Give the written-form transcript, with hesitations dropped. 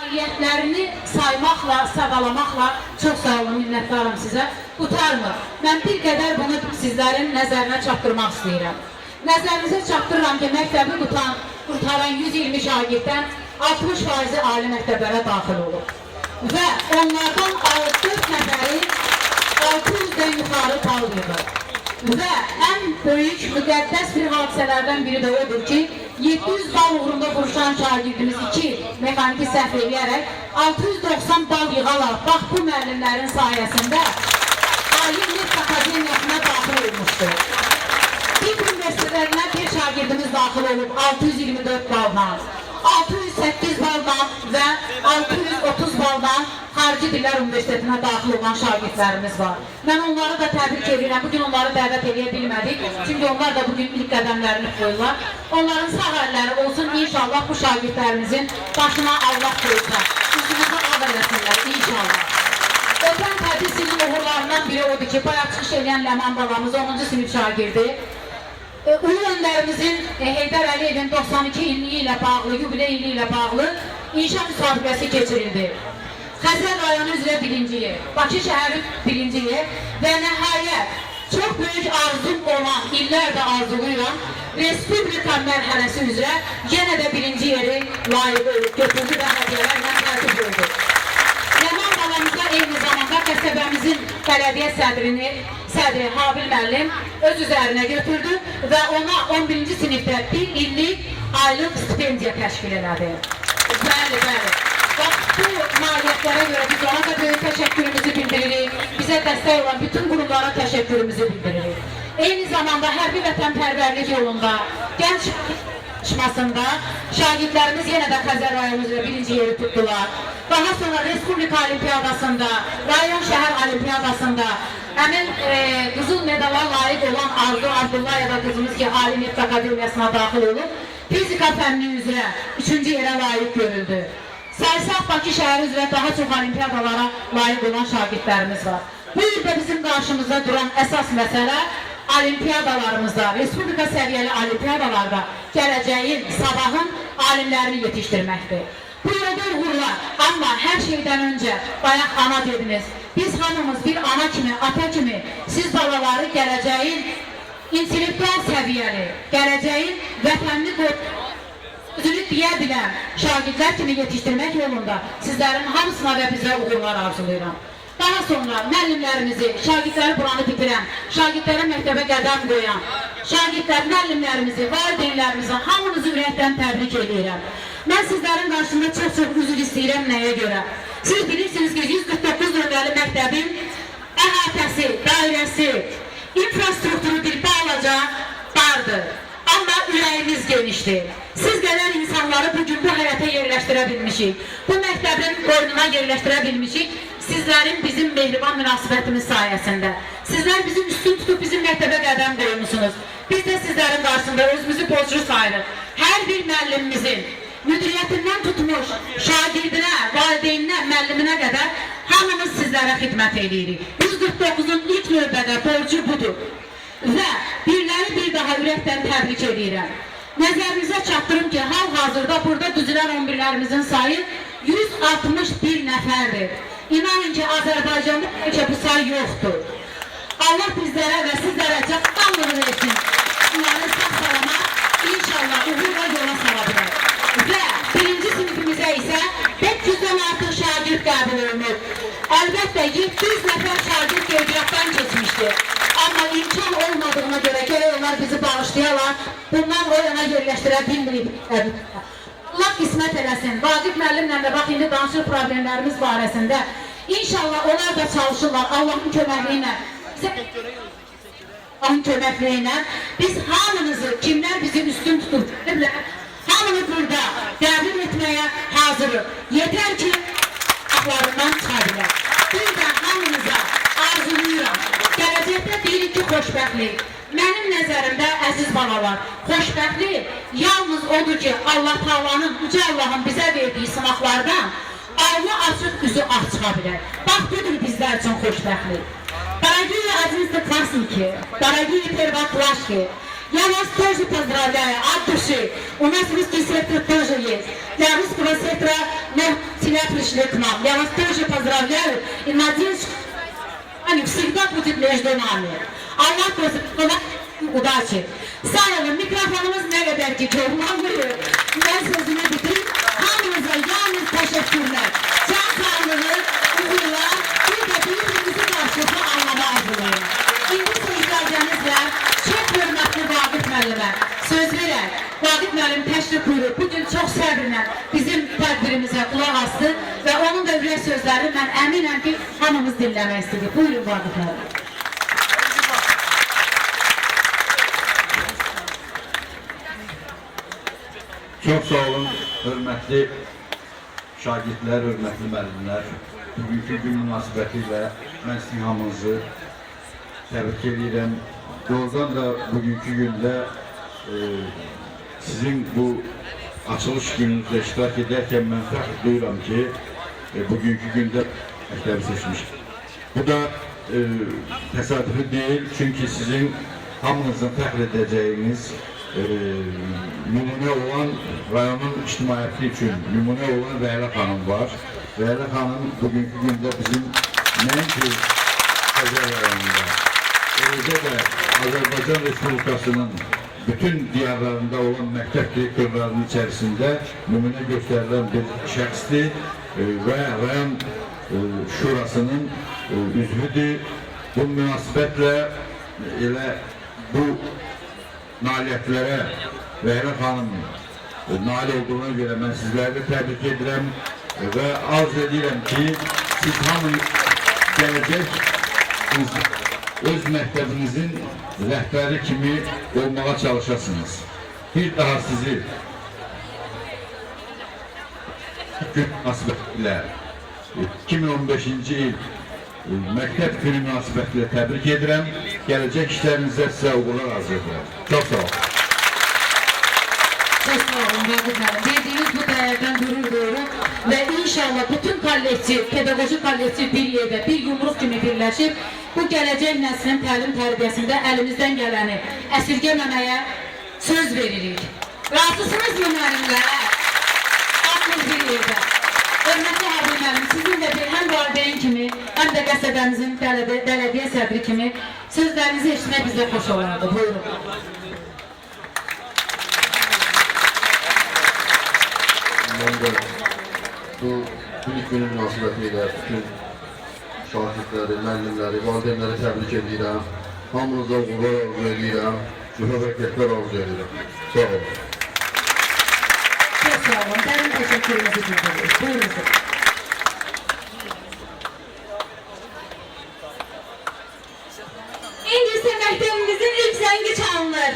fəaliyyətlərini saymaqla, sadalamaqla çox sağ olun, minnətdarım sizə. Qutarmır. Mən bir qədər bunu sizlərin nəzərinə çatdırmaq istəyirəm. Nəzərinizə çatdırıram ki, məktəbi qurtaran 120 şagirddən 60% ali məktəblərə daxil olub. Və onlardan 4 nəfəri 600-dən yuxarı bal yığır. Və ən böyük, müqəddəs bir hadisələrdən biri də odur ki, 700 bal uğrunda vuruşan şagirdimiz 2 mexaniki səhv eləyərək 690 bal yığalar. Bax, bu müəllimlərin sayəsində Ali Neft Akademiyasına daxil olmuşdur. İlk üniversitələrinə bir şagirdimiz daxil olub 624 balla, 608 balla və 630 balla Xarici Dillər Universitetinə daxil olan şagirdlərimiz var. Mən onları da təbrik edirəm. Bugün onları dəvət edə bilmədik. Çünki onlar da bugün ilk qədəmlərini qoyurlar. Onların sağ əlləri olsun. İnşallah bu şagirdlərimizin başına Allah qoyacaq. Üzümüzü ağ eləsinlər. İnşallah. Ötən təbii sizin uğurlarından biri odur ki, bayaq çıxış edən Ləman balamız 10-cu sinif şagirdi. Ulu öndərimizin Heydər Əliyevin 92 illiyi ilə bağlı, yubiley ili ilə bağlı inşa müsabiqəsi keçirildi. Xəzər rayonu üzrə birinciyi, Bakı şəhəri birinciyi və nəhayət çox böyük arzum olan, illərdə arzuluyuram, Respublika mərhələsi üzrə yenə də birinci yeri layiq olub, götürdü və hədiyyələrlə tərtib oldu. Ləman balamıza eyni zamanda qəsəbəmizin bələdiyyə sədri Habil müəllim öz üzərinə götürdü və ona 11-ci sinifdə 1 illik aylıq stipendiya təşkil elədi. Bəli, bəli. Bax, bu nailiyyətlərə görə biz ona da böyük təşəkkürümüzü bildiririk, bizə dəstək olan bütün qurumlara təşəkkürümüzü bildiririk. Eyni zamanda hərbi vətənpərvərlik yolunda, gənc çalışmasında şagirdlərimiz yenə də Xəzər rayonu üzrə birinci yeri tutdular. Daha sonra Respublika Olimpiyadasında, rayon şəhər olimpiyadasında həmin qızıl medala layiq olan Arzu Abdullayeva qızımız ki, Ali Neft Akademiyasına daxil olub, fizika fənni üzrə 3-cü yerə layiq görüldü. Saysaq Bakı şəhəri üzrə daha çox olimpiyadalara layiq olan şagirdlərimiz var. Bu ildə bizim qarşımızda duran əsas məsələ olimpiyadalarımızda, Respublika səviyyəli olimpiyadalarda gələcəyin, sabahın alimlərini yetişdirməkdir. Bu yolda uğurlar, amma hər şeydən öncə, bayaq ana dediniz, biz hamımız bir ana kimi, ata kimi, siz balaları gələcəyin intellektual səviyyəli, gələcəyin vətənli özünü deyə bilən şagirdlər kimi yetişdirmək yolunda sizlərin hamısına və bizə uğurlar arzulayıram. Daha sonra müəllimlərimizi, şagirdləri buranı bitirən, şagirdlərə məktəbə qədəm qoyan, müəllimlərimizi, valideynlərimizi hamınızı ürəkdən təbrik edirəm. Mən sizlərin qarşısında çox üzr istəyirəm nəyə görə? Siz bilirsiniz ki, 149 nömrəli məktəbin əhatəsi, dairəsi, infrastrukturu bir bağlaca dardır. Amma ürəyimiz genişdir. Siz qədər insanları bugün bu həyata yerləşdirə bilmişik. Bu məktəbin qoynuna yerləşdirə bilmişik. Sizlərin bizim mehriban münasibətimiz sayəsində. Sizlər bizim üstün tutub bizim məktəbə qədəm qoymuşsunuz. Biz də sizlərin qarşısında özümüzü borclu sayırıq. Hər bir müəllimimizin müdiriyyətindən tutmuş, şagirdinə, valideyninə, müəlliminə qədər hamımız sizlərə xidmət edirik. 149-un ilk növbədə borcu budur. Və birləri bir daha ürəkdən təbrik edirəm. Nəzərinizə çatdırım ki, hal-hazırda burada düzülən 11-lərimizin sayı 161 nəfərdir. İnanın ki, Azərbaycanda bu say yoxdur. Allah bizlərə və sizlərə canlı versin. Bunları sağ-salama, inşallah uğurla yola sala bilər. Və birinci sinifimizə isə 500-dən artıq şagird qəbul olunur. Əlbəttə, 700 nəfər şagird qeydiyyatdan keçmişdir. Amma imkan olmadığına görə gərək onlar bizi bağışlayalar, bundan o yana yerləşdirə bilməyib. Allah qismət eləsin. Vacib müəllimlə də bax, indi danışır problemlərimiz barəsində. İnşallah onlar da çalışırlar Allahın köməkliyi ilə. Biz hamınızı, kimlər bizi üstün tutub, hamını burada qəbul etməyə hazırıq. Yetər ki, axlarından çıxardılar. Bir də hamınıza arzuluyuram. Gələcəkdə deyirik ki, xoşbəxtlik. Mənim nəzərimdə, əziz balalar, xoşbəxtlik yalnız odur ki, Allah Taala'nın, Yüce Allah'ın bizə verdiyi sınaqlardan alnı açıq, üzü aç çıxa bilər. Bax, budur bizlər üçün xoşbəxtlik. Дорогие одиннадцатиклассники, дорогие первоклашки, я вас тоже поздравляю от души. У нас русский сектор тоже есть. Для русского сектора тебя пришли к нам. Я вас тоже поздравляю и надеюсь, они всегда будут между нами. Allah удачи. Sağ olun, mikrofonumuz ne kadar ki çoğunlanmıyor. Ben sözümü bitirip hamınıza yalnız teşekkürler. Can sağlığı, huzurlar, bir de birbirimizi karşılıklı anlama arzulayın. İndi sözlercənizlə çok hörmətli Vaqif müəllimə söz verər. Vaqif müəllim təşrif buyurub, bugün çox səbirlə bizim tədbirimizə qulaq astı və onun da ürək sözlərini mən əminəm ki, hamımız dinləmək istedik. Buyurun Vaqif müəllim. Çok sağ olun, hörmətli şagirdlər, hörmətli müəllimlər. Bugünkü gün münasibətilə mən sizin hamınızı təbrik edirəm. Doğrudan da bugünkü gündə sizin bu açılış gününüzdə iştirak edərkən mən fəxr duyuram ki, bugünkü gündə məktəbi seçmişim. Bu da təsadüfi deyil, çünki sizin hamınızın fəxr edəcəyiniz nümunə olan rayonun ictimaiyyəti üçün nümunə olan Rəhlə xanım var. Rəhlə xanım bugünkü gündə bizim nəinki Xəzər rayonunda, eləcə də Azərbaycan Respublikasının bütün diyarlarında olan məktəb direktorlarının içərisində nümunə göstərilən bir şəxsdir və rayon şurasının üzvüdür. Bu münasibətlə elə bu nailiyyətlərə Rəhlə xanım nail olduğuna görə mən sizləri təbrik edirəm və arz edirəm ki, siz hamı gələcək öz məktəbinizin rəhbəri kimi olmağa çalışasınız. Bir daha sizi gün münasibətilə 2015-ci il məktəb günü münasibətilə təbrik edirəm. Gələcək işlərinizə sizə uğurlar arzu edirəm. Çox sağ olun. Çok sağ olun Vaqif müəllim. Verdiğiniz bu dəyərdən gurur duyuruq və inşallah bütün kollektiv, pedagojik kollektiv bir yerdə, bir yumruq kimi birləşib bu gələcək nəslin təlim tərbiyəsində əlimizdən gələni əsirgəməməyə söz veririk. Razısınız mı müəllimlər? Hamımız bir yerdə. Hörmətli Həbib müəllim, sizin də bir həm valideyn kimi, həm də qəsəbəmizin bələdiyyə sədri kimi sözlərinizi eşitmək bizə xoş olardı. Buyurun. Ben de bu ilk günün münasibetiyle bütün şahitleri, müəllimləri, valideynləri təbrik edirəm. Hamınıza uğurlar arzu edirəm. Müvəffəqiyyətlər arzu edirəm. Sağ olun. Çok sağ olun. Derin teşekkürümüzü bildiriyoruz. Buyurun. İngilizce məktəbimizin ilk zəngi çalınır.